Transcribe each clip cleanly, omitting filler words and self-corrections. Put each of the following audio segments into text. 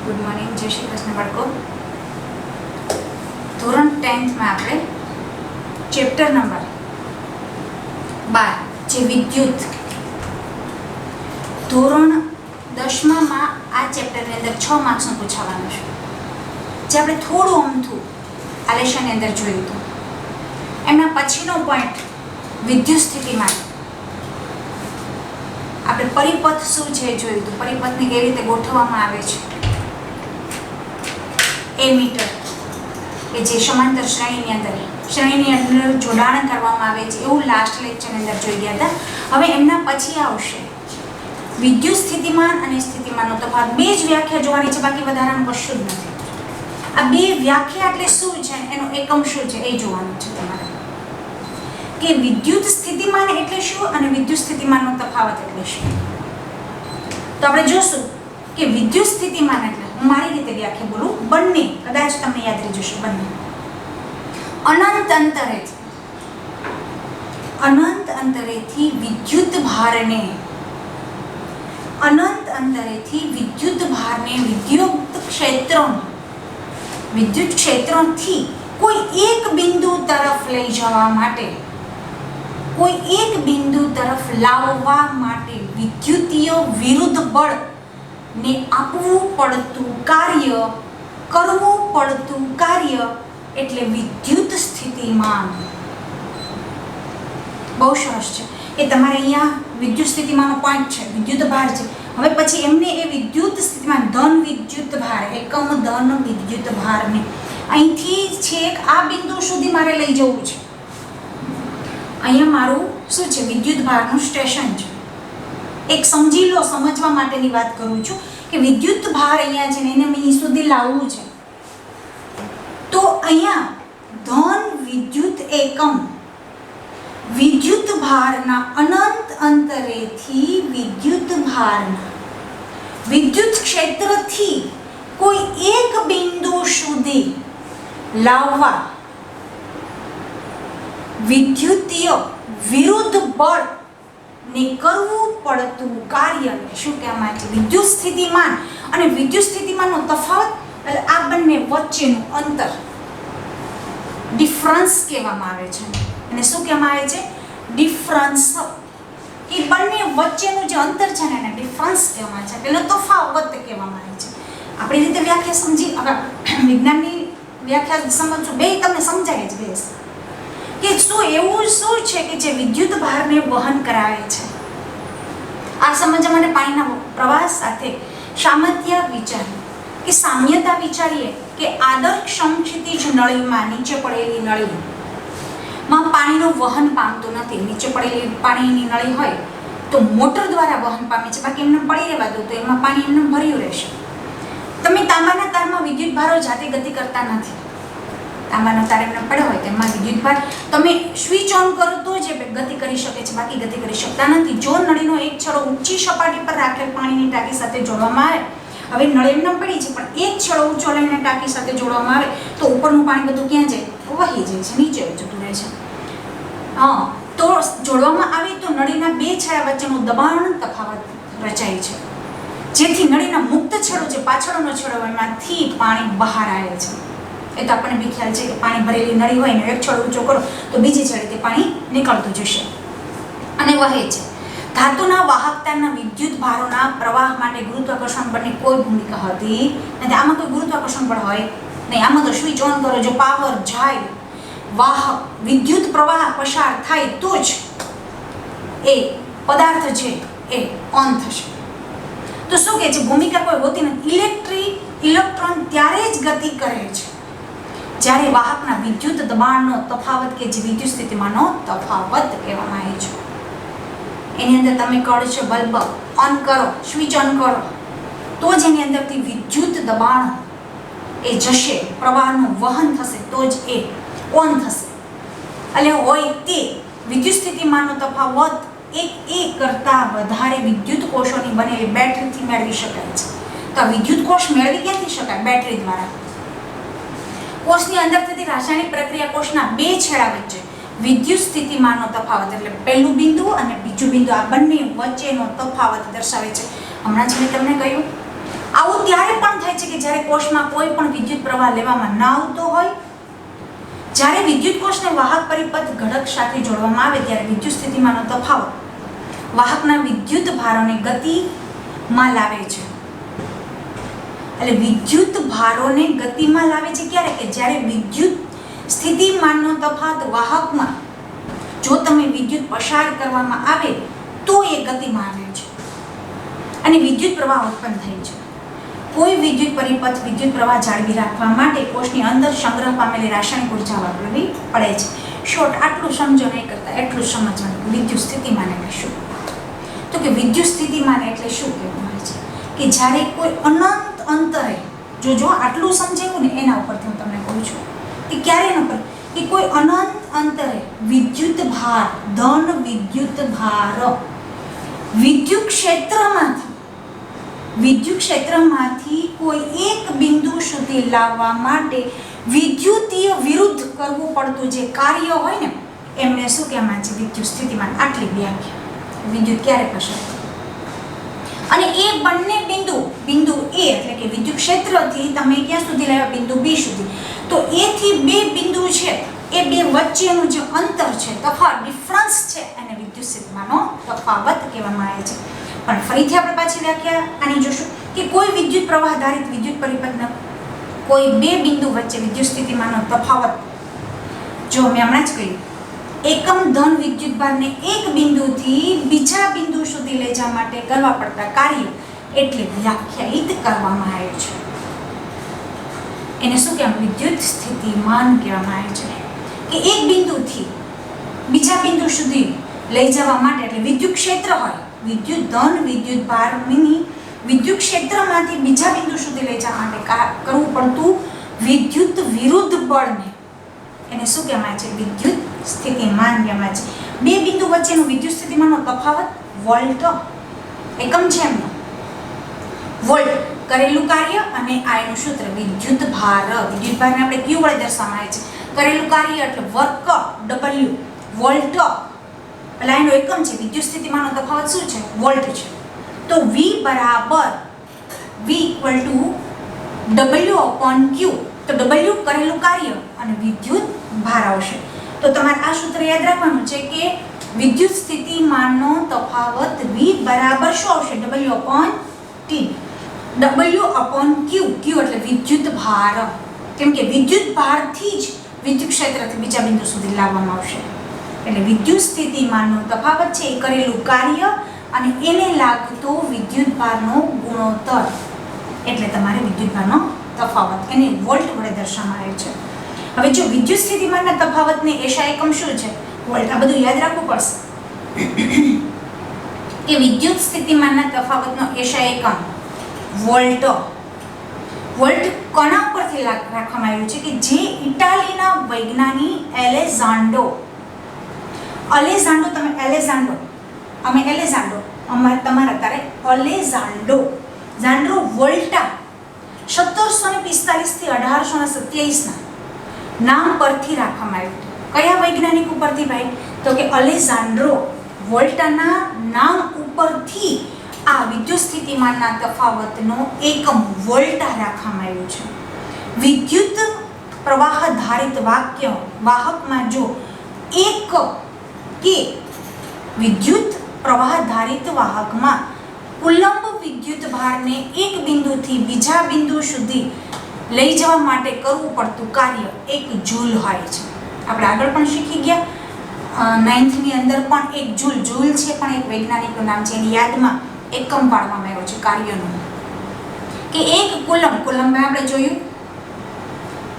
Good morning, જય શ્રી કૃષ્ણ બાળકો. ધોરણ 10th માં આપણે ચેપ્ટર નંબર 12 જે વિદ્યુત, ધોરણ 10માં આ ચેપ્ટરની અંદર 6 માર્ક્સનું પૂછાવાનું છે, જે આપણે થોડું અમથું આ લેશનની અંદર જોયું હતું. એમના પછીનો પોઈન્ટ વિદ્યુત સ્થિતિમાન, આપણે પરિપથ શું છે જોયું હતું, પરિપથને કેવી રીતે ગોઠવવામાં આવે છે, એમીટર કે જે સમાંતર શ્રેણીની અંદર જોડાણ કરવામાં આવે છે, એવું લાસ્ટ લેક્ચરની અંદર જોઈ ગયા હતા. હવે એમના પછી આવશે વિદ્યુત સ્થિતિમાન અને સ્થિતિમાનનો તફાવત. બે જ વ્યાખ્યા જોવાની છે, બાકી વધારાનું કશું જ નથી. આ બે વ્યાખ્યા એટલે શું છે, એનો એકમ શું છે એ જોવાનું છે તમારે, કે વિદ્યુત સ્થિતિમાન એટલે શું અને વિદ્યુત સ્થિતિમાનનો તફાવત એટલે શું. તો આપણે જોશું કે વિદ્યુત સ્થિતિમાન એટલે, હું મારી રીતે વ્યાખ્યા બોલું, બંને કદાચ તમને યાદ રહી જશે, બંને અનંત અંતરેથી વિદ્યુત ભારને વિદ્યુત ક્ષેત્રોથી કોઈ એક બિંદુ તરફ લઈ જવા માટે, કોઈ એક બિંદુ તરફ લાવવા માટે વિદ્યુતીય વિરુદ્ધ બળ ને કરવું પડતું કાર્ય એટલે વિદ્યુત સ્થિતિમાન. બહુ સરસ છે. એ તમારે અહીંયા વિદ્યુત સ્થિતિમાનનો પોઈન્ટ છે, વિદ્યુત ભાર છે. હવે પછી એમને એ વિદ્યુત સ્થિતિમાન ધન વિદ્યુત ભાર, એકમ ધન વિદ્યુત ભારને અહીંથી છેક આ બિંદુ સુધી મારે લઈ જવું છે. અહીંયા મારું શું છે, વિદ્યુત ભારનું સ્ટેશન છે. એક સમજી લો, સમજવા માટેની વાત કરું છું કે વિદ્યુત ભાર અહીંયા છે ને એને અહીં સુધી લાવવું છે. તો અહીંયા ધન વિદ્યુત એકમ વિદ્યુત ભારના અનંત અંતરેથી વિદ્યુત ભારના વિદ્યુત ક્ષેત્રથી કોઈ એક બિંદુ સુધી લાવવા વિદ્યુતીય વિરુદ્ધ બળ ને કરવું પડતું કાર્યને શું કહેવામાં આવે છે, વિદ્યુત સ્થિતિમાન. અને વિદ્યુત સ્થિતિમાનનો તફાવત એટલે આ બંને વચ્ચેનું અંતર, ડિફરન્સ કહેવામાં આવે છે. અને શું કહેવામાં આવે છે, ડિફરન્સ. એ બંને વચ્ચેનું જે અંતર છે ને એને ડિફરન્સ કહેવામાં આવે છે, પેલો તફાવત કહેવામાં આવે છે. આપણી રીતે વ્યાખ્યા સમજી, હવે વિજ્ઞાનની વ્યાખ્યા સમજજો, બે તમને સમજાય જ બેસ કે શું એવું શું છે કે જે વિદ્યુત ભારને વહન કરાવે છે. આ સમજવા માટે પાણીના પ્રવાહ સાથે સામ્યતા વિચારીએ કે આદર્શ સમક્ષિતિજ નળીમાં, નીચે પડેલી નળીમાં પાણીનું વહન પામતું નથી. નીચે પડેલી પાણીની નળી હોય તો મોટર દ્વારા વહન પામે છે, બાકી એમને પડી રહેવા દો તો એમાં પાણી એમને ભર્યું રહેશે. તમે તાંબાના તારમાં વિદ્યુત ભારો જાતે ગતિ કરતા નથી. તાંબાનો તાર એમને પડ્યો હોય તેમાં વિદ્યુત ભાર તમે સ્વિચ ઓન કરો તો જ ગતિ કરી શકે છે, બાકી ગતિ કરી શકતા નથી. જો નળીનો એક છેડો ઊંચી સપાટી પર રાખેલ પાણીની ટાંકી સાથે જોડવામાં આવે, હવે નળી એમને પડી છે પણ એક છેડો ઊંચો લઈને ટાંકી સાથે જોડવામાં આવે તો ઉપરનું પાણી બધું ક્યાં જાય, વહી જાય છે, નીચે જતું રહે છે. તો જોડવામાં આવે તો નળીના બે છેડા વચ્ચેનું દબાણ તફાવત રચાય છે, જેથી નળીના મુક્ત છેડો, જે પાછળનો છેડો એમાંથી પાણી બહાર આવે છે. એ તો આપણને બી ખ્યાલ છે કે પાણી ભરેલી નળી હોય ને એક છેડો ઊંચો કરો તો બીજી છેડેથી પાણી નીકળતું જશે અને વહે છે. ધાતુના વાહકતાના વિદ્યુત ભારોના પ્રવાહ માટે ગુરુત્વાકર્ષણ બળની કોઈ ભૂમિકા હતી નથી. આમાં કોઈ ગુરુત્વાકર્ષણ બળ હોય નહીં. આમાં તો સ્વિચ ઓન કરો, જો પાવર જાય, વાહક વિદ્યુત પ્રવાહ પસાર થાય તો જ એ પદાર્થ છે એ ઓન થશે. તો શું કહે છે, ભૂમિકા કોઈ હોતી નથી. ઇલેક્ટ્રોન ત્યારે જ ગતિ કરે છે જ્યારે વાહકના વિદ્યુત દબાણનો તફાવત કે જે વિદ્યુત સ્થિતિમાનનો તફાવત કહેવામાં આવે છે. એની અંદર તમે કળ છે, બલ્બ ઓન કરો, સ્વિચ ઓન કરો તો જ એની અંદરથી વિદ્યુત દબાણ એ જશે, પ્રવાહનું વહન થશે તો જ એ ઓન થશે. એટલે હોય તે વિદ્યુત સ્થિતિમાનનો તફાવત એ કરતાં વધારે વિદ્યુત કોષોની બનેલી બેટરીથી મેળવી શકાય છે. તો આ વિદ્યુત કોષ મેળવી ક્યાંથી શકાય? બેટરી દ્વારા. કોષની અંદર થતી રાસાયણિક પ્રક્રિયા કોષના બે છેડા વચ્ચે વિદ્યુત સ્થિતિમાનનો તફાવત એટલે પહેલું બિંદુ અને બીજું બિંદુ, આ બંને વચ્ચેનો તફાવત દર્શાવે છે. હમણાં જ મેં તમને કહ્યું આવું ત્યારે પણ થાય છે કે જ્યારે કોષમાં કોઈ પણ વિદ્યુત પ્રવાહ લેવામાં ના આવતો હોય, જ્યારે વિદ્યુત કોષને વાહક પરિપથ ઘટક સાથે જોડવામાં આવે ત્યારે વિદ્યુત સ્થિતિમાનનો તફાવત વાહકના વિદ્યુત ભારોને ગતિમાં લાવે છે. એટલે વિદ્યુત ભારોને ગતિમાં લાવે છે ક્યારે? કે જ્યારે વિદ્યુત સ્થિતિમાનનો તફાવત વાહકમાં જો તમે વિદ્યુત પસાર કરવામાં આવે તો એ ગતિમાં આવે છે અને વિદ્યુત પ્રવાહ ઉત્પન્ન થાય છે. કોઈ વિદ્યુત પરિપથ વિદ્યુત પ્રવાહ જાળવી રાખવા માટે કોષની અંદર સંગ્રહ પામેલી રાસાયણિક ઉર્જા વાપરવી પડે છે. શોર્ટ આટલું સમજો નહીં કરતા એટલું સમજવાનું વિદ્યુત સ્થિતિમાન એટલે શું. તો કે વિદ્યુત સ્થિતિમાન એટલે શું કહેવામાં આવે છે કે જ્યારે કોઈ અનંત અંતરે જો આટલું સમજાયું ને એના ઉપરથી હું તમને કહું છું કે ક્યારે ન પર કે કોઈ અનંત અંતરે વિદ્યુત ભાર ધન વિદ્યુત ભાર વિદ્યુત ક્ષેત્રમાંથી કોઈ એક બિંદુ સુધી લાવવા માટે વિદ્યુતીય વિરુદ્ધ કરવું પડતું જે કાર્ય હોય ને એમને શું કહેવામાં છે? વિદ્યુત સ્થિતિમાન. આટલી વ્યાખ્યા વિદ્યુત ક્યારે પસાર અને એ બંને બિંદુ એ એટલે કે વિદ્યુત ક્ષેત્રથી તમે ક્યાં સુધી લાવ્યા? બિંદુ બી સુધી. તો એ થી બે બિંદુ છે એ બે વચ્ચેનું જે અંતર છે તફાવત ડિફરન્સ છે એને વિદ્યુત સ્થિતિમાનનો તફાવત કહેવામાં આવે છે. પણ ફરીથી આપણે પાછી વ્યાખ્યા આની જોશું કે કોઈ વિદ્યુત પ્રવાહ આધારિત વિદ્યુત પરિપથના કોઈ બે બિંદુ વચ્ચે વિદ્યુત સ્થિતિમાનનો તફાવત જો મેં હમણાં જ કહ્યું એકમ ધન વિદ્યુત ભારને એક બિંદુથી બીજા બિંદુ સુધી લઈ જવા માટે કરવા પડતા કાર્ય એટલે વ્યાખ્યાયિત કરવામાં આવે છે. એને શું કહેવાય? વિદ્યુત સ્થિતિમાન કહેવામાં આવે છે કે એક બિંદુથી બીજા બિંદુ સુધી લઈ જવા માટે એટલે વિદ્યુત ક્ષેત્ર હોય વિદ્યુત ધન વિદ્યુત ભારની વિદ્યુત ક્ષેત્રમાંથી બીજા બિંદુ સુધી લઈ જવા માટે કરવું પડતું વિદ્યુત વિરુદ્ધ બળને એને શું કહેવાય છે? વિદ્યુત સ્થિતિમાન કહેવાય છે. બે બિંદુ વચ્ચેનો વિદ્યુત સ્થિતિમાનનો તફાવત વોલ્ટ એકમ છે એમનો વોલ્ટ કરેલું કાર્ય અને આ એનું સૂત્ર વિદ્યુત ભારને આપણે ક્યુ વડે દર્શાવવામાં આવે છે. કરેલું કાર્ય એટલે વર્ક W વોલ્ટ એટલે એનો એકમ છે. વિદ્યુત સ્થિતિમાનનો તફાવત શું છે? વોલ્ટ છે. તો V બરાબર V ઇક્વલ ટુ W/Q. તો W કરેલું કાર્ય અને વિદ્યુત ભાર આવશે. તો તમારે આ સૂત્ર યાદ રાખવાનું છે કે વિદ્યુત સ્થિતિમાનનો તફાવત V બરાબર શું આવશે? W/T. W/Q. Q એટલે વિદ્યુત ભાર. કેમ કે વિદ્યુત ભારથી જ વિદ્યુત ક્ષેત્રથી બીજા બિંદુ સુધી લાવવામાં આવશે. એટલે વિદ્યુત સ્થિતિમાનનો તફાવત છે એ કરેલું કાર્ય અને એને લાગતો વિદ્યુત ભારનો ગુણોત્તર એટલે તમારે વિદ્યુત ભારનો તફાવત એને વોલ્ટ વડે દર્શાવવામાં આવે છે. હવે જો વિદ્યુત સ્થિતિમાનના તફાવતને એશા એકમ શું છે? વોલ્ટ. આ બધું યાદ રાખવું પડશે કે વિદ્યુત સ્થિતિમાનના તફાવતનો એશા એકમ વોલ્ટ. વોલ્ટ કોના પરથી રાખવામાં આવ્યું છે કે જે ઇટાલીના વૈજ્ઞાનિક ઝાન્ડ્રો વોલ્ટા 1745 થી 1827 નામ પરથી રાખવામાં આવ્યું. કયા વૈજ્ઞાનિક ઉપરથી ભાઈ? તો કે અલેઝાન્ડ્રો વોલ્ટાના નામ ઉપરથી આ વિદ્યુત સ્થિતિમાનના તફાવતનો એકમ વોલ્ટા રાખવામાં આવ્યું છે. વિદ્યુત પ્રવાહ ધારિત વાહકમાં જો એક કે વિદ્યુત પ્રવાહ ધારિત વાહકમાં કુલંબ વિદ્યુત ભારને એક બિંદુથી બીજા બિંદુ સુધી લઈ જવા માટે કરવું પડતું કાર્ય 1 જૂલ હોય છે. આપણે આગળ પણ શીખી ગયા 9th ની અંદર પણ 1 જૂલ છે પણ એક વૈજ્ઞાનિકનું નામ છે. એની યાદમાં એકમ પાડવામાં આવ્યો છે કાર્યનો કે 1 કુલંબ આપણે જોયું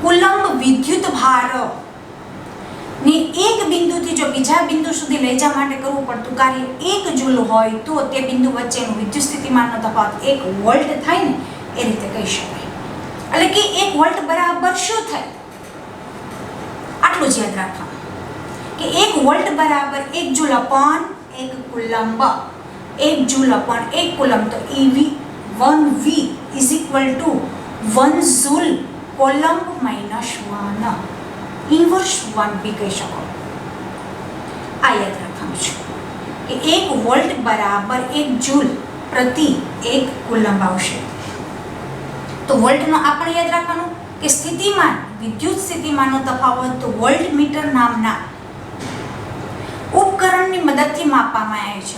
કુલંબ વિદ્યુત ભાર ને એક બિંદુથી જો બીજા બિંદુ સુધી લઈ જવા માટે કરવું પડતું કાર્ય 1 જૂલ હોય તો તે બિંદુ વચ્ચેનું વિદ્યુત સ્થિતિમાનનો તફાવત 1 વોલ્ટ થાય ને એ રીતે કહી શકાય. એટલે કે 1 વોલ્ટ બરાબર શું થાય? આટલું જ યાદ રાખવાનું કે 1 વોલ્ટ બરાબર 1 joule upon 1 coulomb. 1 joule upon 1 coulomb તો EV 1V is equal to 1 joule coulomb minus 1 inverse 1 બી કહી શકો. આ યાદ રાખવાનું છે કે 1 વોલ્ટ બરાબર 1 જૂલ પ્રતિ 1 કુલંબ આવશે. તો વોલ્ટનો આપણે યાદ રાખવાનું કે સ્થિતિમાન, વિદ્યુત સ્થિતિમાનનો તફાવત વોલ્ટમીટર નામના ઉપકરણની મદદથી માપવામાં આવે છે.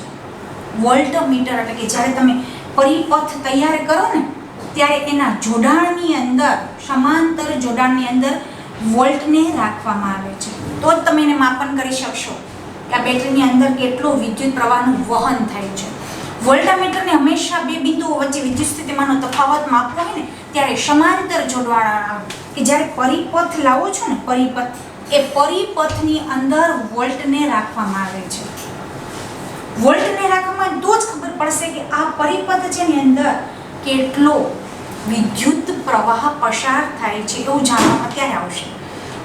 વોલ્ટમીટર એટલે કે જ્યારે તમે પરિપથ તૈયાર કરો ને ત્યારે એના જોડાણની અંદર, સમાંતર જોડાણની અંદર વોલ્ટને રાખવામાં આવે છે. તો જ તમે એને માપન કરી શકશો કે આ બેટરીની અંદર કેટલો વિદ્યુત પ્રવાહનું વહન થાય છે. વોલ્ટામીટરને હંમેશા બે બિંદુઓ વચ્ચે વિદ્યુત સ્થિતિમાનનો તફાવત માપવો હોય ને ત્યારે સમાંતર જોડાણ કે જ્યારે પરિપથ લાવો છો ને, પરિપથ, એ પરિપથની અંદર વોલ્ટને રાખવામાં આવે છે. વોલ્ટને રાખવામાં તો જ ખબર પડશે કે આ પરિપથ છે ની અંદર કેટલો વિદ્યુત પ્રવાહ પસાર થાય છે એવું જાણવામાં ક્યારે આવશે.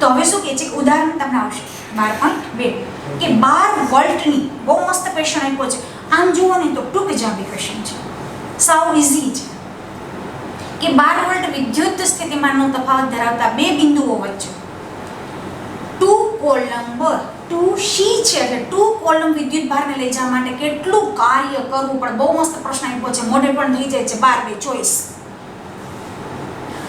તો હવે શું કહે છે કે ઉદાહરણ તમને આવશે 12.2 કે 12 વોલ્ટની, બહુ મસ્ત ક્વેશ્ચન આપ્યો છે. આમ જુઓ ને તો ટૂંક જાબી ક્વેશ્ચન છે, સાવ ઇઝી છે કે 12 વોલ્ટ વિદ્યુત સ્થિતિમાનનો તફાવત ધરાવતા બે બિંદુઓ વચ્ચે 2 કોલમ 2C છે એટલે 2 કોલમ વિદ્યુત ભારને લઈ જવા માટે કેટલું કાર્ય કરવું પડે. બહુ મસ્ત પ્રશ્ન આપ્યો છે, મોઢે પણ થઈ જાય છે 12 ચોઈસ.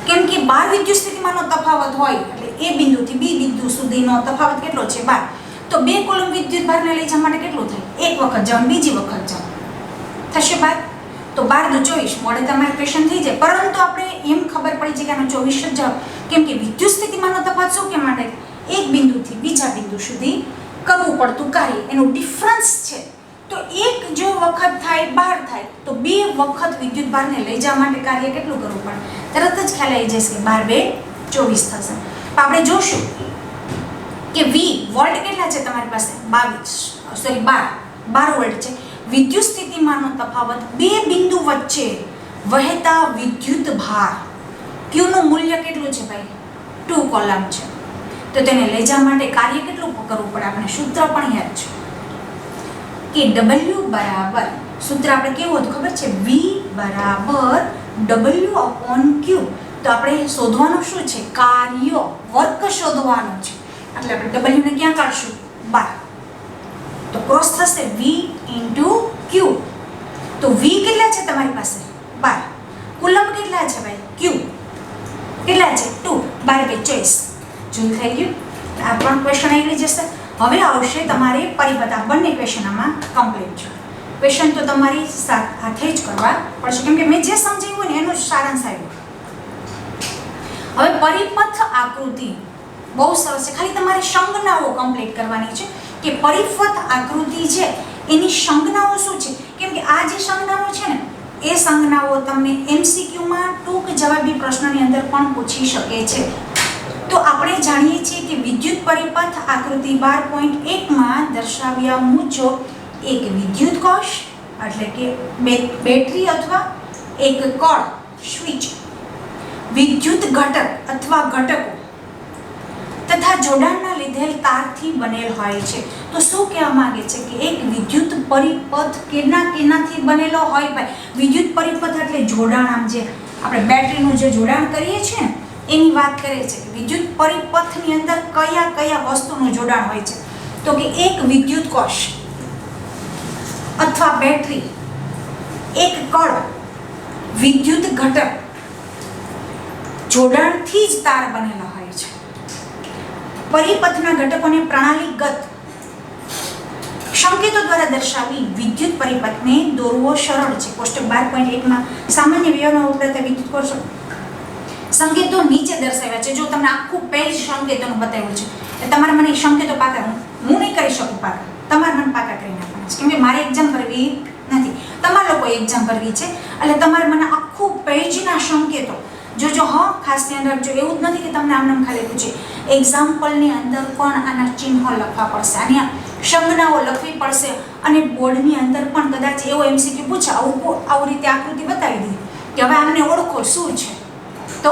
કેમ કે 12 વિદ્યુત સ્થિતિમાનનો તફાવત હોય એટલે એ બિંદુથી બી બિંદુ સુધીનો તફાવત કેટલો છે 12. તો 2 કોલમ વિદ્યુત ભારને લઈ જવા માટે કેટલું થાય? એક વખત જાવ, બીજી વખત જાવ, થશે 12. તો 12 × 24 મોડે તમારે ક્વેશ્ચન થઈ જાય. પરંતુ આપણે એમ ખબર પડી છે કે આનો 24 જ જાવ, કેમ કે વિદ્યુત સ્થિતિમાનનો તફાવત શું કે માટે એક બિંદુથી બીજા બિંદુ સુધી કરવું પડતું કાર્ય, એનો ડિફરન્સ છે. તો એક જો વખત થાય 12 થાય તો 2 વખત વિદ્યુત ભારને લઈ જવા માટે કાર્ય કેટલું કરવું પડે? તરત જ ખ્યાલ આવી જશે કે 12 × 2 = 24 થશે. આપણે જોશું કે V વોલ્ટ કેટલા છે તમારી પાસે? 12 વોલ્ટ છે. વિદ્યુત સ્થિતિમાનનો તફાવત બે બિંદુ વચ્ચે વહેતા વિદ્યુત ભાર Q નું મૂલ્ય કેટલું છે ભાઈ? 2 કોલમ છે. તો તેને લઈ જવા માટે કાર્ય કેટલું કરવું પડે? આપણે સૂત્ર પણ યાદ છે કે W બરાબર, સૂત્ર આપણે કેવું હતું ખબર છે? V બરાબર W/Q. તો આપણે શોધવાનું શું છે? કાર્ય, વર્ક શોધવાનું છે. એટલે આપણે W ને ક્યાં કાઢશું? 12. તો ક્રોસ થશે V × Q. તો V કેટલા છે તમારી પાસે? 12. કુલમ કેટલા છે ભાઈ? Q કેટલા છે? 2. 12 × 24. જોઈ થઈ ગયું. આ પણ ક્વેશ્ચન આવી જશે. હવે આવશે તમારે પરિપથ. આ બંને ક્વેશ્ચન આમાં કમ્પ્લીટ છે. ક્વેશ્ચન તો તમારી હાથે જ કરવા પડશે કેમ કે મેં જે સમજાવ્યું ને એનો સારાંશ આવ્યો. હવે પરિપથ આકૃતિ બહુ સરસ છે, ખાલી તમારે સંજ્ઞાઓ કમ્પ્લીટ કરવાની છે કે પરિપથ આકૃતિ છે એની સંજ્ઞાઓ શું છે. કેમ કે આ જે સંજ્ઞાઓ છે ને એ સંજ્ઞાઓ તમને MCQમાં ટૂંક જવાબી પ્રશ્નની અંદર પણ પૂછી શકે છે. તો આપણે જાણીએ છીએ કે વિદ્યુત પરિપથ આકૃતિ 12.1માં દર્શાવ્યા મુજબ એક વિદ્યુત કોષ એટલે કે બેટરી અથવા એક કળ સ્વિચ, વિદ્યુત ઘટક અથવા ઘટકો તથા જોડાણના લીધેલ તારથી બનેલ હોય છે. તો શું કહેવા માંગે છે કે એક વિદ્યુત પરિપથ કેનાથી બનેલો હોય ભાઈ? વિદ્યુત પરિપથ એટલે જોડાણ, આમ જે આપણે બેટરીનું જે જોડાણ કરીએ છીએ એની વાત કરે છે કે વિદ્યુત પરિપથની અંદર કયા કયા વસ્તુનું જોડાણ હોય છે. તો કે એક વિદ્યુત કોષ અથવા બેટરી, એક કળ, વિદ્યુત ઘટક, જોડાણથી જ તાર બનેલા હોય છે. પરિપથના ઘટકોને પ્રણાલીગત સંકેતો દ્વારા દર્શાવી વિદ્યુત પરિપથને દોરવો સરળ છે. કોષ્ટક 12.1માં સામાન્ય વ્યવહારમાં વપરાતા વિદ્યુત કોષ સંકેતો નીચે દર્શાવ્યા છે. જો તમને આખું પેજ સંકેતોનું બતાવ્યું છે એટલે તમારે મને સંકેતો પાકા, હું નહીં કરી શકું પાકા, તમારે મને પાકા કરી નાખવાના છે. કેમ કે મારે એક્ઝામ ભરવી નથી, તમારે લોકો એક્ઝામ ભરવી છે એટલે તમારે મને આખું પેજના સંકેતો જો હા ખાસ ધ્યાન રાખજો. એવું જ નથી કે તમને આમ ખાલી પૂછે, એક્ઝામ્પલની અંદર પણ આના ચિહ્નો લખવા પડશે, આની સંજ્ઞાઓ લખવી પડશે અને બોર્ડની અંદર પણ કદાચ એવો MCQ પૂછે આવું રીતે આકૃતિ બતાવી દીધી કે હવે આને ઓળખો શું છે. તો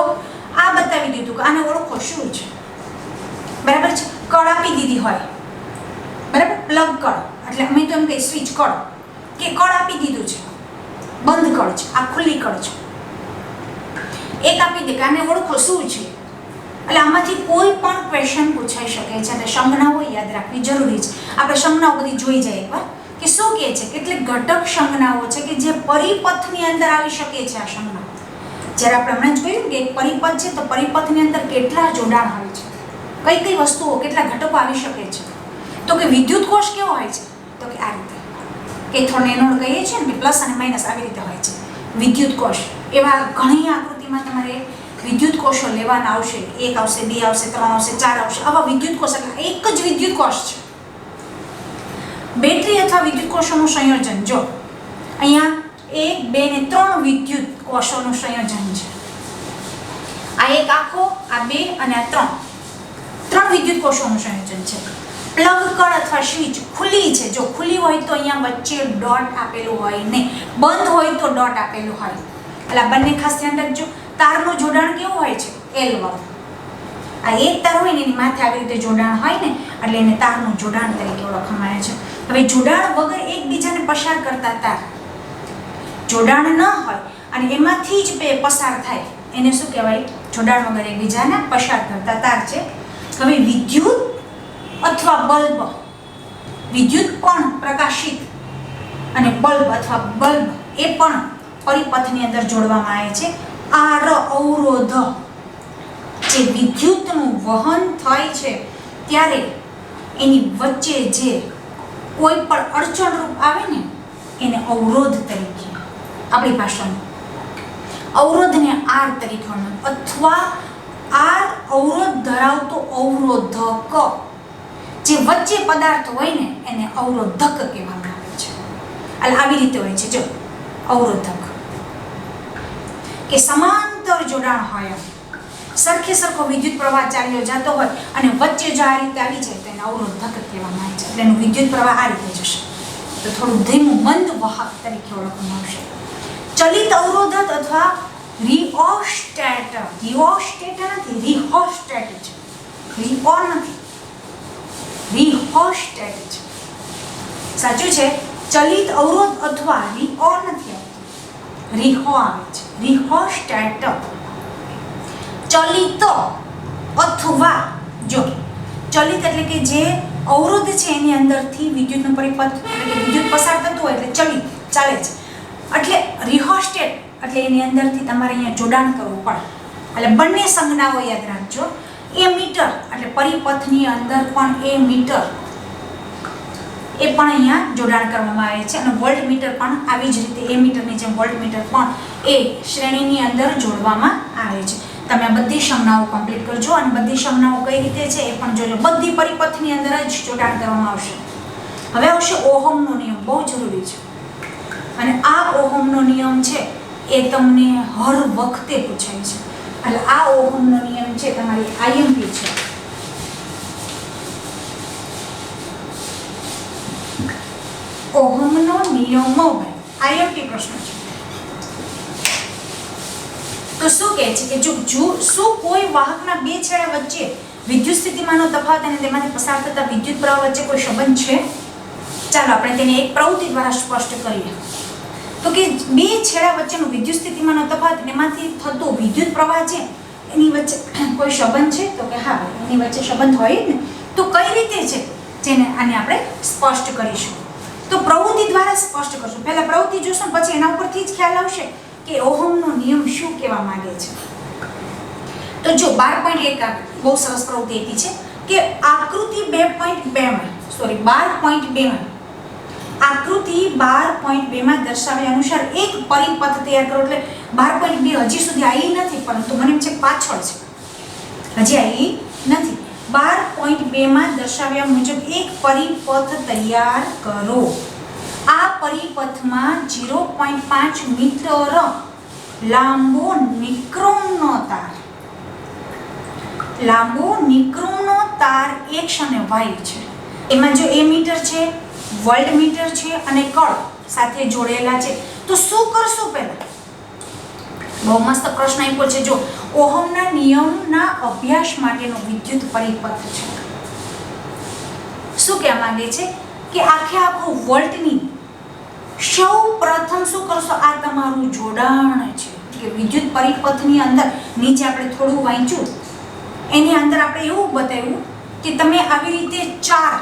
આ બતાવી દીધું કે આને ઓળખો શું છે, બરાબર છે. કળ આપી દીધી હોય, બરાબર, પ્લગ કળ એટલે અમે તો એમ કહીએ સ્વિચ કળ, કે કળ આપી દીધું છે, બંધ કળ છે, આ ખુલ્લી કળ છે. એક આપી દે કે આને ઓળખો શું છે. એટલે આમાંથી કોઈ પણ ક્વેશ્ચન પૂછાઈ શકે છે એટલે સંજ્ઞાઓ યાદ રાખવી જરૂરી છે. આપણે સંજ્ઞાઓ બધી જોઈ જાય એકવાર કે શું કહે છે. કેટલીક ઘટક સંજ્ઞાઓ છે કે જે પરિપથની અંદર આવી શકે છે. આ સંજ્ઞા જ્યારે આપણે હમણાં જ કહ્યું કે એક પરિપથ છે, તો પરિપથની અંદર કેટલા જોડાણ હોય છે, કઈ કઈ વસ્તુઓ, કેટલા ઘટકો આવી શકે છે. તો કે વિદ્યુત કોષ કેવો હોય છે, તો કે આ રીતે કેથોડ એનોડ કહીએ છીએ ને, પ્લસ અને માઇનસ આવી રીતે હોય છે વિદ્યુત કોષ. એવા ઘણી આકૃતિમાં તમારે વિદ્યુત કોષો લેવાના આવશે. 1 આવશે, 2 આવશે, 3 આવશે, 4 આવશે. આવા વિદ્યુત કોષ એટલે એક જ વિદ્યુત કોષ છે. બેટરી અથવા વિદ્યુત કોષોનું સંયોજન, જો અહીંયા 1, 2 ને 3 વિદ્યુત કોષોનું સંયોજન છે. આ એક આખો, આ 2 અને આ 3 વિદ્યુત કોષોનું સંયોજન છે. પ્લગ કળ અથવા સ્વિચ ખુલ્લી છે, જો ખુલ્લી હોય તો અહીંયા વચ્ચે ડોટ આપેલું હોય ને, બંધ હોય તો ડોટ આપેલું હોય. એટલે બંને ખાસ ધ્યાન રાખજો. તારનું જોડાણ કેવું હોય છે, L વાળું. આ એક તાર હોય ને એની માથે આવી રીતે જોડાણ હોય ને, એટલે એને તારનું જોડાણ તરીકે ઓળખવામાં આવે છે. હવે જોડાણ વગર એકબીજાને પસાર કરતા તાર, જોડાણ ન હોય અને એમાંથી જ પસાર થાય, એને શું કહેવાય, જોડાણ વગર એકબીજાને પસાર કરતા તાર છે. હવે વિદ્યુત અથવા બલ્બ, વિદ્યુત પણ પ્રકાશિત અને બલ્બ અથવા બલ્બ એ પણ પરિપથની અંદર જોડવામાં આવે છે. આર અવરોધ, જે વિદ્યુતનું વહન થાય છે ત્યારે એની વચ્ચે જે કોઈ પણ અડચણરૂપ આવે ને એને અવરોધ તરીકે, આપણી ભાષામાં અવરોધને આર તરીકે અથવા આર અવરોધ ધરાવતો અવરોધક, જે વચ્ચે પદાર્થ હોય ને એને અવરોધક કહેવામાં આવે છે. એટલે આવી રીતે હોય છે, જો અવરોધક કે સમાંતર જોડાણ હોય, સરખે સરખો વિદ્યુત પ્રવાહ ચાલ્યો જતો હોય અને વચ્ચે જો આ રીતે આવી જાય તો એને અવરોધક કહેવામાં આવે છે. એટલે એનું વિદ્યુત પ્રવાહ આ રીતે જશે, તો થોડું ધીમું મંદ વાહક તરીકે ઓળખવામાં આવશે. ચલિત અવરોધક અથવા રિઓસ્ટેટ, રિઓસ્ટેટ નથી, રિહોસ્ટેટ છે, રિઓ નથી, રિહોસ્ટેટ છે. સાચું છે, ચલિત અવરોધ અથવા રિઓ નથી આવતું, રિહો આવે છે, રિહોસ્ટેટ. ચલિત અથવા, જો ચલિત એટલે કે જે અવરોધ છે એની અંદરથી વિદ્યુતનું પરિપથ એટલે કે વિદ્યુત પસાર થતું હોય એટલે ચલિત ચાલે છે. એટલે રિહોસ્ટેટ એટલે એની અંદરથી તમારે અહીંયા જોડાણ કરવું પડે. એટલે બંને સંજ્ઞાઓ યાદ રાખજો. એ મીટર એટલે પરિપથની અંદર પણ એ મીટર એ પણ અહીંયા જોડાણ કરવામાં આવે છે. અને વોલ્ટ મીટર પણ આવી જ રીતે એ મીટરની જેમ વોલ્ટ મીટર પણ એ શ્રેણીની અંદર જોડવામાં આવે છે. તમે આ બધી સંજ્ઞાઓ કમ્પ્લીટ કરજો અને બધી સંજ્ઞાઓ કઈ રીતે છે એ પણ જોજો. બધી પરિપથની અંદર જ જોડાણ કરવામાં આવશે. હવે આવશે ઓહમનો નિયમ, બહુ જરૂરી છે. અને આ ઓહમનો નિયમ છે એ તમને હર વખતે પૂછાય છે. એટલે આ ઓહમનો નિયમ છે તમારી આઈએમપી છે. ઓહમનો નિયમો આઈએમપી પ્રશ્ન છે. તો શું કહે છે કે જો શું કોઈ વાહકના બે છેડા વચ્ચે વિદ્યુત સ્થિતિમાનનો તફાવત અને તેમાંથી પસાર થતા વિદ્યુત પ્રવાહ વચ્ચે કોઈ સંબંધ છે? ચાલો આપણે તેને એક પ્રવૃત્તિ દ્વારા સ્પષ્ટ કરીએ. તો કે બે છેડા વચ્ચેનો વિદ્યુત સ્થિતિમાનનો તફાવત અને એમાંથી થતો વિદ્યુત પ્રવાહ છે એની વચ્ચે કોઈ સંબંધ છે? તો કે હા, એની વચ્ચે સંબંધ હોય જ ને. તો કઈ રીતે છે જેને આને આપણે સ્પષ્ટ કરીશું? તો પ્રવૃત્તિ દ્વારા સ્પષ્ટ કરશું. પહેલા પ્રવૃત્તિ જોશું પછી એના ઉપરથી જ ખ્યાલ આવશે કે ઓહમનો નિયમ શું કહેવા માંગે છે. તો જો 12.1 બહુ સરસ પ્રવૃત્તિ આપી છે કે આકૃતિ 12.2 આકૃતિ 12.2 માં દર્શાવ્યા અનુસાર એક પરિપથ તૈયાર કરો. એટલે 12.2 હજી સુધી આવી નથી, પરંતુ મને એમ છે પાછળ છે, હજી આવી નથી. 12.2 માં દર્શાવ્યા મુજબ એક પરિપથ તૈયાર કરો. આ પરિપથમાં 0.5 મીટર લાંબો નિક્રોમનો તાર એક્સ અને વાય છે. એમાં જો એ મીટર છે, વોલ્ટ મીટર છે અને કળ સાથે જોડેલા છે. તો શું કરશું? પહેલા બહુ મસ્ત પ્રશ્ન આપ્યો છે. જો ઓહમના નિયમના અભ્યાસ માટેનો વિદ્યુત પરિપથ છે. શું કહેવા માંગે છે કે આખું વોલ્ટની સૌ પ્રથમ શું કરશો? આ તમારું જોડાણ છે કે વિદ્યુત પરિપથની અંદર નીચે આપણે થોડું વાંચ્યું, એની અંદર આપણે એવું બતાવ્યું કે તમે આવી રીતે ચાર,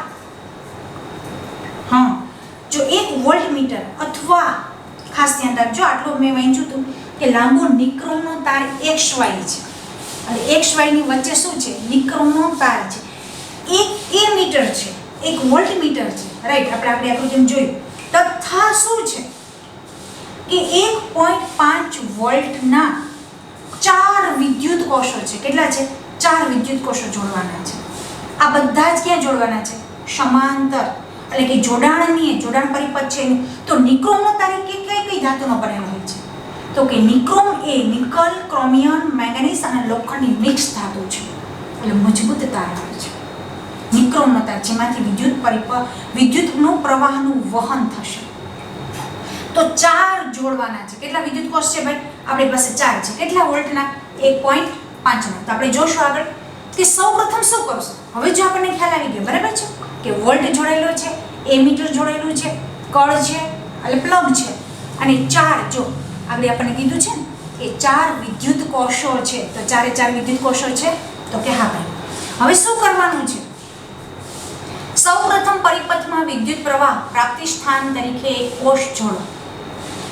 જો એક વોલ્ટ મીટર અથવા ખાસ ધ્યાન રાખજો, આટલું મેં વાંચ્યું હતું કે લાંબો નિક્રોમનો તાર XY છે અને XY ની વચ્ચે શું છે? નિક્રોમનો તાર છે. એક એ મીટર છે, એક વોલ્ટમીટર છે, રાઈટ? આપણે આકૃતિમાં જોયું તથા શું છે કે 1.5 વોલ્ટના 4 વિદ્યુત કોષો છે. કેટલા છે? 4 વિદ્યુત કોષો જોડવાના છે. આ બધા જ ક્યાં જોડવાના છે? સમાંતર, એટલે કે જોડાણ પરિપથ છે. તો નિક્રોમનો તાર કઈ ધાતુનો બનેલો હોય છે? તો કે નિક્રોમ એ નિકલ, ક્રોમિયમ, મેંગેનીઝ અને લોખંડની મિક્સ ધાતુ છે, એટલે મજબૂત તાર હોય છે નિક્રોમનો તાર, જેમાંથી વિદ્યુતનું પ્રવાહનું વહન થશે. તો 4 જોડવાના છે. કેટલા વિદ્યુત કોષ છે ભાઈ? આપણી પાસે 4 છે. કેટલા વોલ્ટના? 1.5 ના. તો આપણે જોશું આગળ કે સૌપ્રથમ શું કરશું. હવે જો આપણને ખ્યાલ આવી ગયો, બરાબર છે, કે વોલ્ટ જોડેલો છે, એમીટર જોડેલું છે, કળ છે એટલે પ્લગ છે, અને 4 જો આગળ આપણને કીધું છે ને એ 4 વિદ્યુત કોષો છે. તો 4 વિદ્યુત કોષો છે. તો કે હા ભાઈ. હવે શું કરવાનું છે? સૌપ્રથમ પરિપથમાં વિદ્યુત પ્રવાહ પ્રાપ્તિ સ્થાન તરીકે એક કોષ જોડો.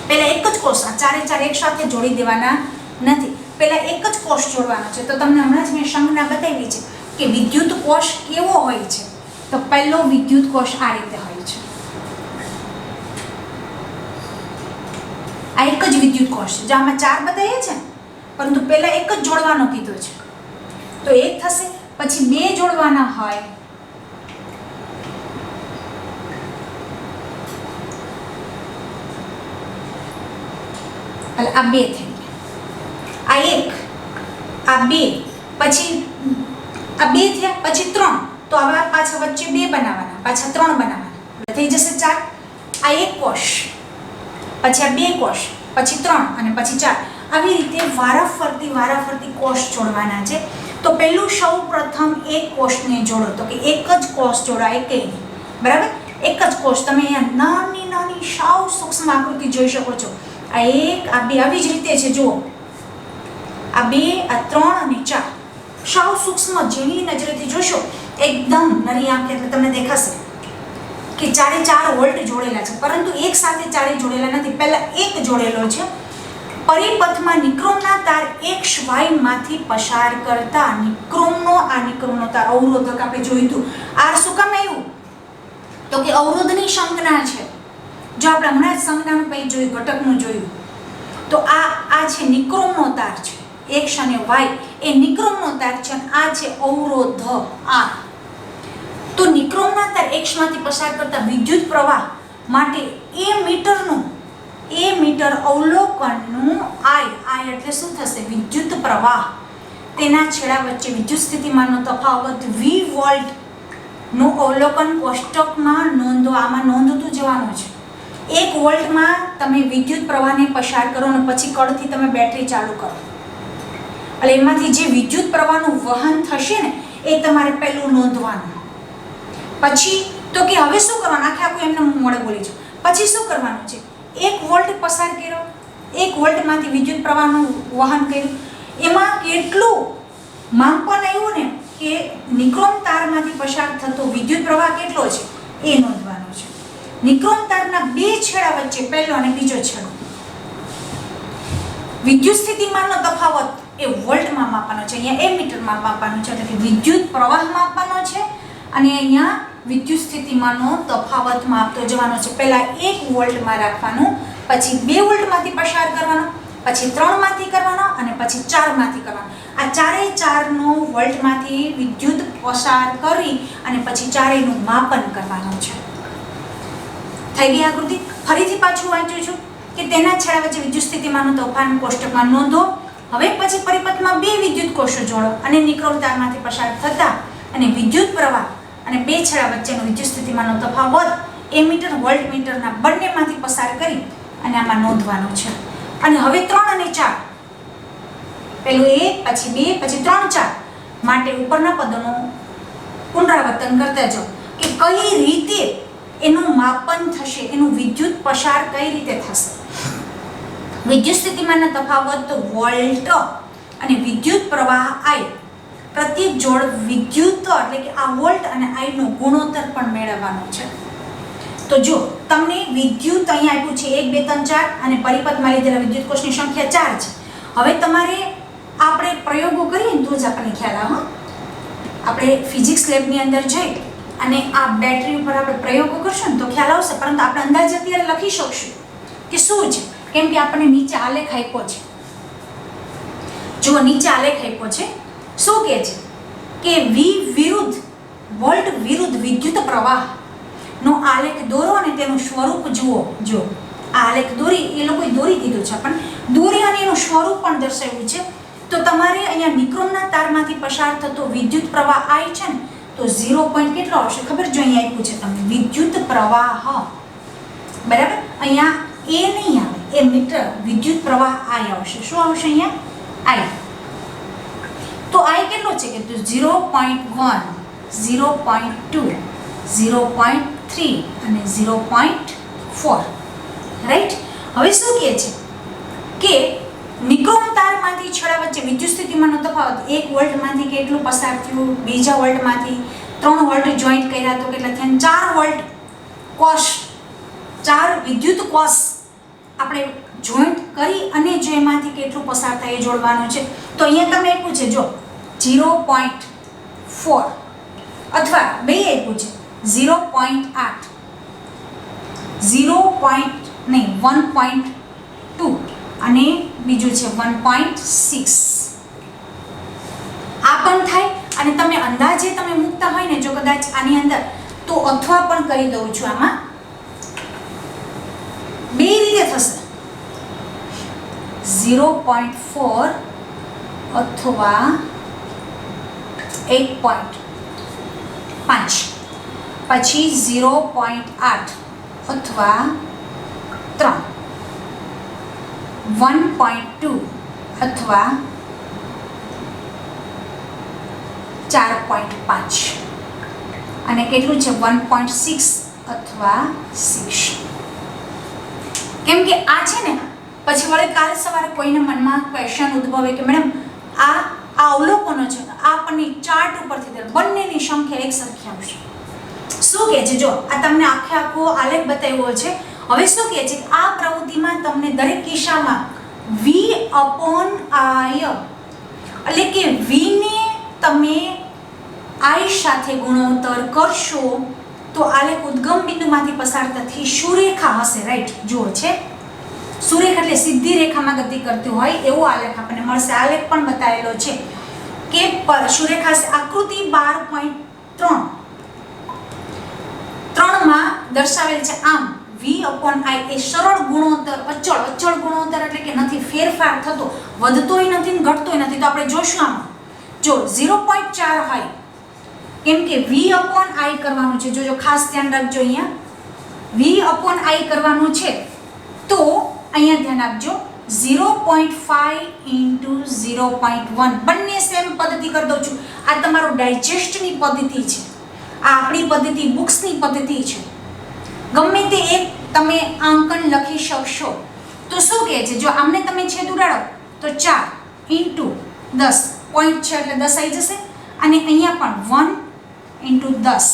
પહેલા એક જ કોષ, આ 4 એક સાથે જોડી દેવાના નથી. પહેલા એક જ કોષ જોડવાનો છે. તો તમને હમણાં જ મેં સંજ્ઞા બતાવી છે કે વિદ્યુત કોષ કેવો હોય છે. તો પહેલો વિદ્યુત કોષ આ રીતે હોય છે. આ એક જ વિદ્યુત કોષ છે. જો આમાં 4 બતાવીએ છે, પરંતુ પહેલા એક જ જોડવાનો કીધો છે. તો એક થશે, પછી 2 જોડવાના હોય, એટલે આ 2 થઈ ગયા. આ 1, આ 2, પછી આ 2 થયા, પછી 3. તો હવે પાછા વચ્ચે 2 બનાવવાના, પાછા 3 બનાવવાના, એટલે થઈ જશે 4. આ એક કોષ, પછી આ 2 કોષ, પછી 3 અને પછી 4. આવી રીતે વારાફરતી કોષ જોડવાના છે. તો પહેલું સૌપ્રથમ એક કોષને જોડો. તો કે એક જ કોષ જોડાય કે નહીં, બરાબર? એક જ કોષ. તમે અહીંયા નાની સાવ સૂક્ષ્મ આકૃતિ જોઈ શકો છો. આ 1, આ 2 આવી જ રીતે છે. જુઓ, આ 2, આ 3 અને 4 સાવ સૂક્ષ્મ, જેની નજરેથી જોશો એકદમ નરી આંખે એટલે તમને દેખાશે કે 4 વોલ્ટ જોડેલા છે, પરંતુ એક સાથે 4 જોડેલા નથી. પહેલા એક જોડેલો છે. પરિપથમાં નિક્રોમના તાર XY માંથી પસાર કરતા નિક્રોમનો તાર અવરોધક આપણે જોયું હતું. આ શું કામ આવ્યું? તો કે અવરોધની સંજ્ઞા છે. જો આપણે હમણાં જ સંજ્ઞાનું પહેલા જોયું, ઘટકનું જોયું, તો આ છે નિક્રોમનો તાર છે. X અને Y એ નિક્રોમનો તાર છે. આ છે અવરોધ R. તો નિક્રોમના તાર X માંથી પસાર કરતા વિદ્યુત પ્રવાહ માટે એ મીટર અવલોકનનું I એટલે શું થશે? વિદ્યુત પ્રવાહ. તેના છેડા વચ્ચે વિદ્યુત સ્થિતિમાનનો તફાવત V વોલ્ટ નું અવલોકન કોષ્ટકમાં નોંધો. આમાં નોંધતું જવાનું છે. 1 વોલ્ટમાં તમે વિદ્યુત પ્રવાહને પસાર કરો અને પછી કળથી તમે બેટરી ચાલુ કરો, એટલે એમાંથી જે વિદ્યુત પ્રવાહનું વહન થશે ને એ તમારે પહેલું નોંધવાનું. પછી તો કે હવે શું કરવાનું? આખું એમને મોડે બોલી છે. પછી શું કરવાનું છે? 1 વોલ્ટ પસાર કર્યો, 1 વોલ્ટમાંથી વિદ્યુત પ્રવાહનું વહન કર્યું, એમાં કેટલું માપન આવ્યું ને કે નિક્રોમ તારમાંથી પસાર થતો વિદ્યુત પ્રવાહ કેટલો છે એ નોંધવાનું છે. નિક્રોમ તારના 2 છેડા વચ્ચે પહેલો અને બીજો છેડો વિદ્યુત સ્થિતિમાનનો તફાવત એ વોલ્ટમાં માપવાનો છે. અહીંયા એમીટરમાં માપવાનો છે, એટલે કે વિદ્યુત પ્રવાહ માપવાનો છે, અને અહીંયા વિદ્યુત સ્થિતિમાનનો તફાવત માપતો જવાનો છે. પહેલા 1 વોલ્ટમાં રાખવાનું, પછી 2 વોલ્ટમાંથી પસાર કરવાનો, પછી 3 માંથી કરવાનો અને પછી 4 માંથી કરવાનો. આ 4નો વોલ્ટમાંથી વિદ્યુત પસાર કરી અને પછી 4નું માપન કરવાનું છે. થઈ ગઈ આકૃતિ. ફરીથી પાછું વાંચ્યું છું કે તેના છેડા વચ્ચે વિદ્યુત સ્થિતિમાનનો તફાવત કોષ્ટકમાં નોંધો. હવે પછી પરિપથમાં 2 વિદ્યુત કોષો જોડો અને નિક્રોમ તારમાંથી પસાર થતા અને વિદ્યુત પ્રવાહ અને 2 છેડા વચ્ચેનો વિદ્યુત સ્થિતિમાનનો તફાવત એમીટર વોલ્ટમીટરના બંનેમાંથી પસાર કરી અને આમાં નોંધવાનો છે. અને હવે 3 અને 4, પહેલું 1, પછી 2, પછી 3, 4 માટે ઉપરના પદોનું પુનરાવર્તન કરતા જાઓ કે કઈ રીતે એનું માપન થશે, એનું વિદ્યુત પસાર કઈ રીતે થશે. વિદ્યુત સ્થિતિમાનના તફાવત વોલ્ટ અને વિદ્યુત પ્રવાહ I. પ્રત્યેક જોડ વિદ્યુત એટલે કે આ વોલ્ટ અને I નો ગુણોત્તર પણ મેળવવાનો છે. તો જો તમને વિદ્યુત અહીં આપ્યું છે 1 2 3 4 અને પરિપથમાં લીધેલા વિદ્યુત કોષની સંખ્યા 4 છે. હવે તમારે આપણે પ્રયોગો કરીએ ને તો જ આપણને ખ્યાલ આવે. આપણે ફિઝિક્સ લેબની અંદર જઈ અને આ બેટરી ઉપર આપણે પ્રયોગો કરશું ને તો ખ્યાલ આવશે, પરંતુ આપણે અંદાજે અત્યારે લખી શકશું કે શું છે, કેમ કે આપણને નીચે આલેખ આપ્યો છે. જો નીચે આલેખ આપ્યો છે, શું કહે છે કે V વિરુદ્ધ વોલ્ટ વિરુદ્ધ વિદ્યુત પ્રવાહ નો આલેખ દોરો અને તેનું સ્વરૂપ જુઓ. જો આ આલેખ દોરી એ લોકોએ દોરી દીધું છે, પણ દોરી અને એનું સ્વરૂપ પણ દર્શાવ્યું છે. તો તમારે અહીંયા નિક્રોમના તારમાંથી પસાર થતો વિદ્યુત પ્રવાહ I છે ને, તો 0 પોઈન્ટ કેટલો આવશે ખબર? જો અહીંયા આપ્યું છે તમને વિદ્યુત પ્રવાહ, બરાબર. અહીંયા એ નહીં આવે, એ મીટર વિદ્યુત પ્રવાહ I આવશે. શું આવશે અહીંયા? I. તો I કેટલો છે કે 0.1, 0.2, 0.3 અને 0.4, રાઈટ. હવે શું કહે છે કે નિક્રોમ તારમાંથી છેડા વચ્ચે વિદ્યુત સ્થિતિમાનનો તફાવત 1 વોલ્ટમાંથી કેટલું પસાર થયું, બીજા વોલ્ટમાંથી 3 વોલ્ટ જોઈન્ટ કર્યા તો કેટલા થયા? 4 વોલ્ટ કોષ, 4 વિદ્યુત કોષ આપણે જોઈન્ટ કરી અને જો એમાંથી કેટલું પસાર થાય એ જોડવાનું છે. તો અહીંયા તમને આપ્યું છે જો 0.4 અથવા બે આપ્યું છે 0.8, 1.2 અને બીજું છે 1.6. આ પણ થાય. અને તમે અંદાજે તમે મૂકતા હોય ને જો કદાચ આની અંદર, તો અથવા પણ કરી દઉં છું, આમાં બે રીતે થશે 0.4 અથવા 1.5, પછી 0.8 અથવા 3, 1.2 અથવા 4.5 અને કેટલું છે 1.6 અથવા 6. કેમ કે આ છે ને પછી વળે કાલે સવારે કોઈને મનમાં ક્વેશ્ચન ઉદ્ભવે કે મેડમ આ અવલોકનો છે, આ આપણને ચાર્ટ ઉપરથી દે બંનેની સંખ્યા એક સરખી આવશે. શું કહે છે જો આ તમને આખો આલેખ બતાવ્યો છે. હવે શું કહે છે કે આ પ્રવૃત્તિમાં તમને દરેક કિસ્સામાં V/I એટલે કે V ને તમે I સાથે ગુણોત્તર કરશો તો આલેખ ઉદ્ગમ બિંદુમાંથી પસાર થતી સુરેખા હશે, રાઈટ. જુઓ છે સુરેખા એટલે સીધી રેખામાં ગતિ કરતી હોય એવો આલેખ આપણને મળશે. આલેખ પણ બતાવેલો છે કે સુરેખા આકૃતિ 12.3 માં દર્શાવેલ છે. આમ V/I એ સરળ ગુણોત્તર, અચળ ગુણોત્તર એટલે કે નથી ફેરફાર થતો, વધતોય નથી ને ઘટતોય નથી. તો આપણે જોશું આમાં જો 0.4 હોય, કેમ કે V/I કરવાનું છે. જો ખાસ ધ્યાન રાખજો, અહીંયા V/I કરવાનું છે તો અહીંયા ધ્યાન આપજો 0.5 × 0.1 બંને સેમ પદ્ધતિ કરી દઉં છું. આ તમારો ડાયજેસ્ટની પદ્ધતિ છે, આ આપણી પદ્ધતિ બુક્સની પદ્ધતિ છે. ગમે તે એક તમે આંકન લખી શકશો. તો શું કહે છે જો આમને તમે છેદ ઉડાડો તો 4 × 10 પોઈન્ટ છે એટલે 10 આવી જશે. અને અહીંયા પણ 1 × 10,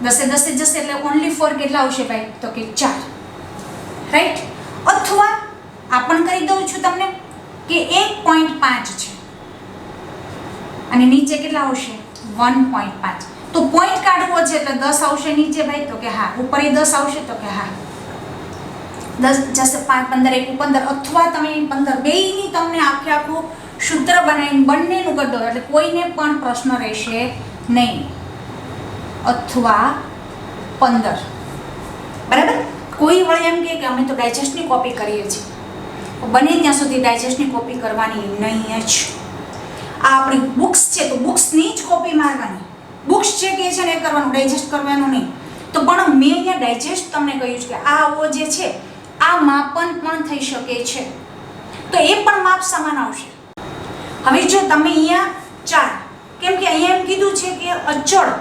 10 જશે એટલે ઓનલી 4 કેટલા આવશે ભાઈ? તો કે 4, રાઈટ. અથવા આ પણ કરી દઉં છું તમને કે 1.5 છે અને નીચે કેટલા આવશે? 1.5. તો પોઈન્ટ કાઢવો છે એટલે 10 આવશે નીચે ભાઈ, તો કે હા. ઉપર 10 આવશે તો કે હા 10 જશે. 5 15 1 15 અથવા તમે 15 બેયની તમને આખું સૂત્ર બનાવીને બંનેનું કરી દો એટલે કોઈને પણ પ્રશ્ન રહેશે નહીં. અથવા 15, બરાબર. કોઈ વળે એમ કે અમે તો ડાયજેસ્ટની કોપી કરીએ છીએ, બને ત્યાં સુધી ડાયજેસ્ટની કોપી કરવાની નહીં જ. આ આપણી બુક્સ છે તો બુક્સની જ કોપી મારવાની. બુક્સ જે કહે છે ને એ કરવાનું, ડાયજેસ્ટ કરવાનું નહીં. તો પણ મેં અહીંયા ડાયજેસ્ટ તમને કહ્યું છે કે આ આવો જે છે આ માપન પણ થઈ શકે છે, તો એ પણ માપ સમાન આવશે. હવે જો તમે અહીંયા 4, કેમ કે અહીંયા એમ કીધું છે કે અચળ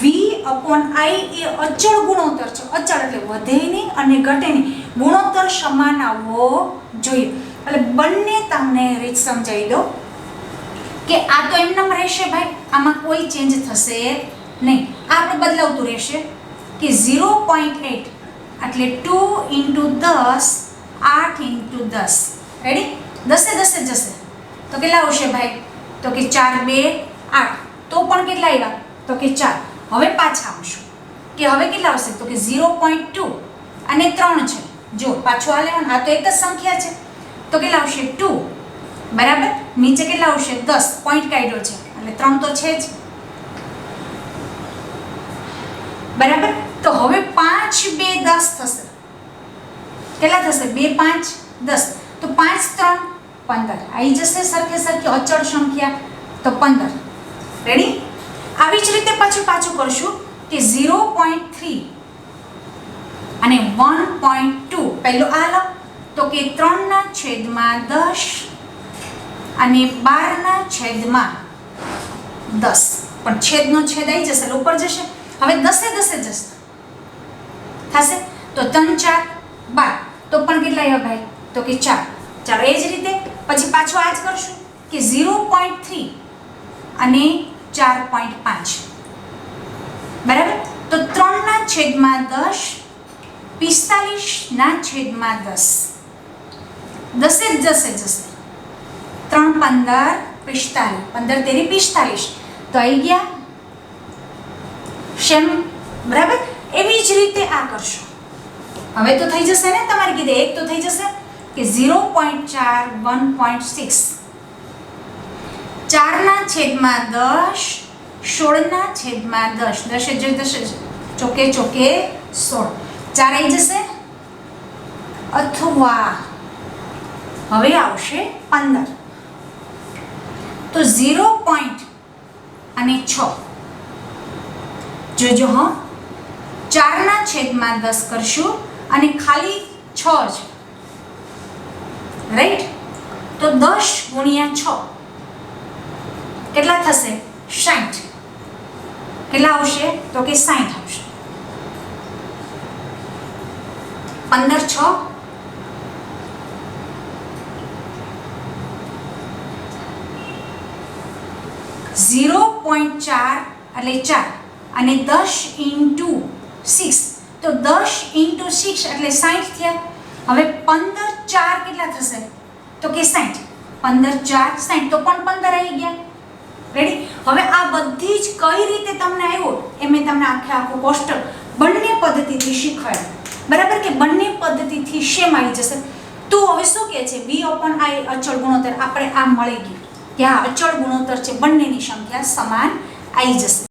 V/I એ અચળ ગુણોત્તર છે. અચળ એટલે વધે નહીં અને ઘટે નહીં, ગુણોત્તર સમાન આવવો જોઈએ. એટલે બંને તમને રીત સમજાવી દો કે આ તો એમનેમ રહેશે ભાઈ, આમાં કોઈ ચેન્જ થશે નહીં. આ આપણે બદલાવતું રહેશે. કે 0.8 એટલે 2 into 10 8 into 10 રેડી 10 10 જશે તો કેટલા આવશે ભાઈ તો કે 4 2 8 તો પણ કેટલા આવ્યા તો કે 4 હવે પાછા આવશું કે હવે કેટલા આવશે તો કે 0.2 અને 3 છે જો પાછું આ લેવાનું આ તો એક જ સંખ્યા છે તો કેટલા આવશે 2 બરાબર નીચે કેટલા આવશે 10 પોઈન્ટ કાઢ્યો છે એટલે 3 તો છે જ બરાબર તો હવે 5 2 10 થશે કેટલા થશે 2 5 10 તો 5 3 15 આવી જશે સરખે સરખી અચળ સંખ્યા તો 15 રેડી આવી જ રીતે પાછું કરશું કે 0.3 અને 1.2 પહેલો આ લો તો કે 3/10 અને 12/10 પણ છેદનો છેદ આવી જશે એટલે ઉપર જશે હવે 10 10 જશે થશે તો 3 4 12 તો પણ કેટલા આવ્યા ભાઈ તો કે 4 ચાલો એ જ રીતે પછી પાછું આ જ કરશું કે 0.3 અને 4.5 બરાબર તો 3/10 45/10 10 જ જશે 3 15 45 15 તેરી 45 તો આવી ગયા સેમ બરાબર એવી જ રીતે આ કરશો હવે તો થઈ જશે ને તમારે કીધે એક તો થઈ જશે કે 0.4 1.6 4/10 16/10 10 ચોકે 16 4 આવી જશે અથવા હવે આવશે 15 તો 0 પોઈન્ટ અને 6 જોજો હા 4/10 કરશું અને ખાલી 6 છે રાઈટ તો 10 ગુણ્યા 6 કેટલા થશે 60 કેટલા આવશે તો કે 60 આવશે 15 6 0.4 એટલે 4 અને 10 into 6 તો 10 into 6 એટલે 60 થયા હવે 15 4 કેટલા થશે તો કે 60 15 4 60 તો પણ 15 આવી ગયા રેડી હવે આ બધી જ કઈ રીતે તમને આવ્યો એ મેં તમને આખું કોષ્ટક બંને પદ્ધતિથી શીખવાડ્યું બરાબર કે બંને પદ્ધતિથી સેમ આવી જશે તો હવે શું કહે છે v/i અચળ ગુણોત્તર આપણે આ મળી ગયું કે આ અચળ ગુણોત્તર છે બંનેની સંખ્યા સમાન આવી જશે